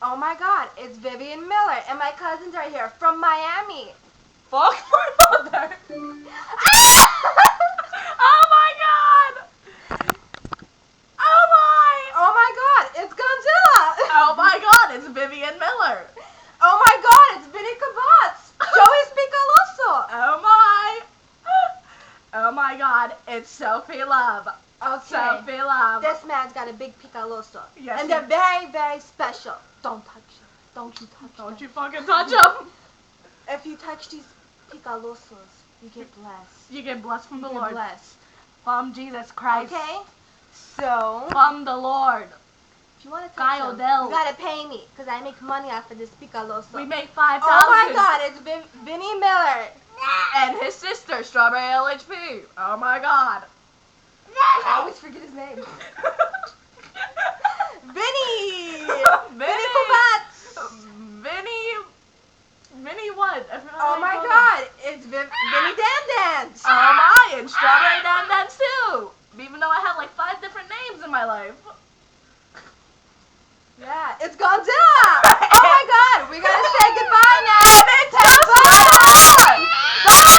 Oh my god, it's Vivian Miller and my cousins are here from Miami. Fuck my mother. Oh my god. Oh my. Oh my god, it's Godzilla. Oh my god, it's Vivian Miller. Oh my god, it's Vinny Kabatz. Joey Spicaloso. Oh my. Oh my god, it's Sophie Love. Okay. Sophie Love. This man's got a big picaloso. Yes, and he- they're very, very special. Don't touch them. Don't you touch them. Don't you fucking touch them. If you touch these picalosos, you get blessed. You get blessed from the You're Lord. blessed. From Jesus Christ. Okay? So, From the Lord. if you want to Guy touch them, Odell. you gotta pay me, because I make money off of this picaloso. We make 5,000. Oh my god, it's Vinny Miller. And his sister, Strawberry LHP. Oh my god. I always forget his name. Vinny! Vinny Kabatz! Vinny what? I forgot Oh how my you call god, it's Vinny Dan Dance! him. Oh my, and Strawberry Dan Dan